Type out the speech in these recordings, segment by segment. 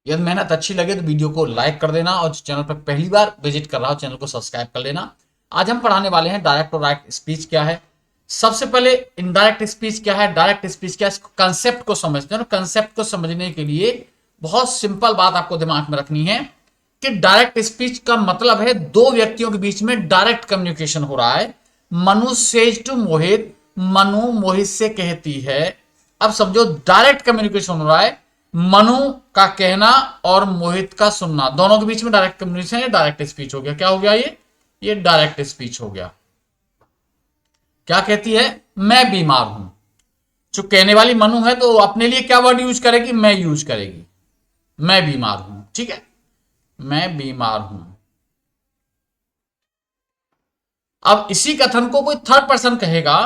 यदि मेहनत अच्छी लगे तो वीडियो को लाइक कर देना और चैनल पर पहली बार विजिट कर रहा हो चैनल को सब्सक्राइब कर लेना। आज हम पढ़ाने वाले हैं डायरेक्ट और डायरेक्ट स्पीच क्या है। सबसे पहले इनडायरेक्ट स्पीच क्या है, डायरेक्ट स्पीच क्या है, कंसेप्ट को समझते हैं। कंसेप्ट को समझने के लिए बहुत सिंपल बात आपको दिमाग में रखनी है कि डायरेक्ट स्पीच का मतलब है दो व्यक्तियों के बीच में डायरेक्ट कम्युनिकेशन हो रहा है। मनु सेज टू मोहित, मनु मोहित से कहती है। अब समझो डायरेक्ट कम्युनिकेशन हो रहा है, मनु का कहना और मोहित का सुनना, दोनों के बीच में डायरेक्ट कम्युनिकेशन है, डायरेक्ट स्पीच हो गया। क्या हो गया ये डायरेक्ट स्पीच हो गया। क्या कहती है, मैं बीमार हूं। जो कहने वाली मनु है तो अपने लिए क्या वर्ड यूज करेगी, मैं यूज करेगी। मैं बीमार हूं, ठीक है, मैं बीमार हूं। अब इसी कथन को कोई थर्ड पर्सन कहेगा,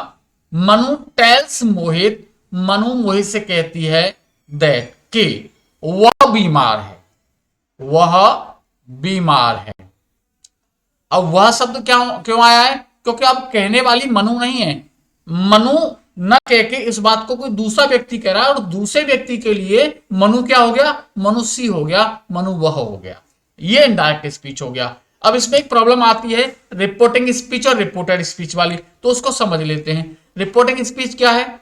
मनु टेल्स मोहित, मनु मोहित से कहती है दैट कि वह बीमार है, वह बीमार है। अब वह शब्द क्या क्यों आया है, क्योंकि अब कहने वाली मनु नहीं है। मनु न कह के इस बात को कोई दूसरा व्यक्ति कह रहा है और दूसरे व्यक्ति के लिए मनु क्या हो गया, मनुष्य हो गया, मनु वह हो गया। ये इनडायरेक्ट स्पीच हो गया। अब इसमें एक प्रॉब्लम आती है रिपोर्टिंग स्पीच और रिपोर्टेड स्पीच वाली, तो उसको समझ लेते हैं। रिपोर्टिंग स्पीच क्या है,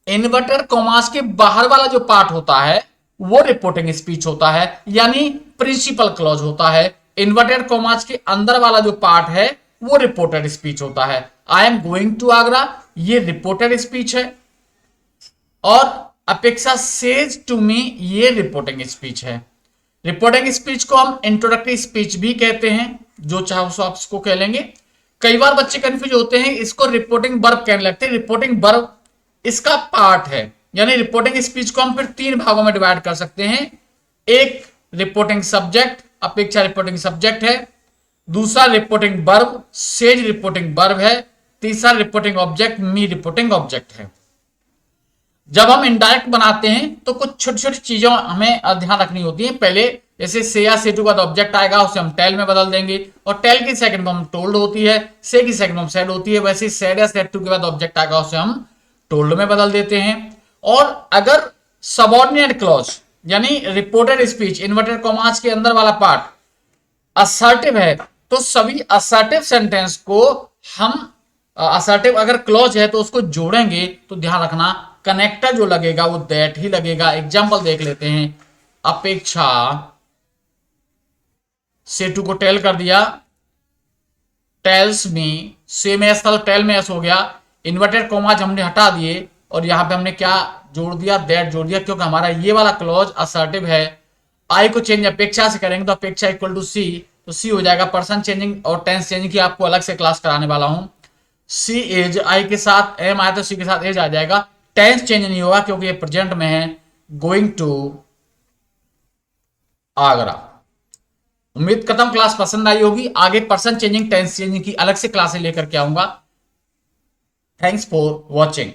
इन्वर्टेड कॉमास के बाहर वाला जो पार्ट होता है वो रिपोर्टिंग स्पीच होता है, यानी प्रिंसिपल क्लॉज होता है। इन्वर्टेड कॉमास के अंदर वाला जो पार्ट है वो रिपोर्टेड स्पीच होता है। I am going to Agra, ये रिपोर्टेड स्पीच है। और अपेक्षा सेज टू मी, ये रिपोर्टिंग स्पीच है। रिपोर्टिंग स्पीच को हम इंट्रोडक्टरी स्पीच भी कहते हैं, जो चाहे उसको आप इसको कह लेंगे। कई बार बच्चे कंफ्यूज होते हैं, इसको रिपोर्टिंग वर्ब कहने लगते हैं। रिपोर्टिंग वर्ब इसका पार्ट है, यानी रिपोर्टिंग स्पीच को हम फिर तीन भागों में डिवाइड कर सकते हैं। एक रिपोर्टिंग सब्जेक्ट, अपेक्षा रिपोर्टिंग सब्जेक्ट है। दूसरा reporting verb, says reporting verb है। तीसरा रिपोर्टिंग ऑब्जेक्ट, मी रिपोर्टिंग ऑब्जेक्ट है। जब हम इनडायरेक्ट बनाते हैं तो कुछ छोटी छोटी चीजों हमें ध्यान रखनी होती है। पहले जैसे से या से टू का ऑब्जेक्ट आएगा उसे हम टेल में बदल देंगे, और टेल की सेकंड में हम टोल्ड होती है, से की सेकंड में सेड होती है। वैसे सेड या सेड टू के बाद ऑब्जेक्ट आएगा उसे हम टोल्ड में बदल देते हैं। और अगर सबऑर्डिनेट क्लॉज यानी रिपोर्टेड स्पीच, इन्वर्टेड कॉमास के अंदर वाला पार्ट असर्टिव है, तो सभी असर्टिव सेंटेंस को हम असर्टिव अगर क्लॉज है तो उसको जोड़ेंगे तो ध्यान रखना कनेक्टर जो लगेगा वो दैट ही लगेगा। एग्जांपल देख लेते हैं। अपेक्षा से टू को टेल कर दिया, टेल्स मी, से में एस था तो टेल में एस हो गया। इन्वर्टेड कॉमाज हमने हटा दिए और यहां पे हमने क्या जोड़ दिया, दैट जोड़ दिया, क्योंकि हमारा ये वाला क्लॉज असर्टिव है। आई को चेंज अपेक्षा से करेंगे तो अपेक्षा इक्वल टू सी, तो सी हो जाएगा। पर्सन चेंजिंग और टेंस चेंजिंग की आपको अलग से क्लास कराने वाला हूं। सी एज, आई के साथ एम आया तो सी के साथ एज आ जाएगा। टेंस चेंज नहीं होगा क्योंकि ये प्रेजेंट में है, गोइंग टू आगरा। उम्मीद करता हूं क्लास पसंद आई होगी। आगे पर्सन चेंजिंग टेंस चेंजिंग की अलग से क्लासें लेकर के आऊंगा। Thanks for watching.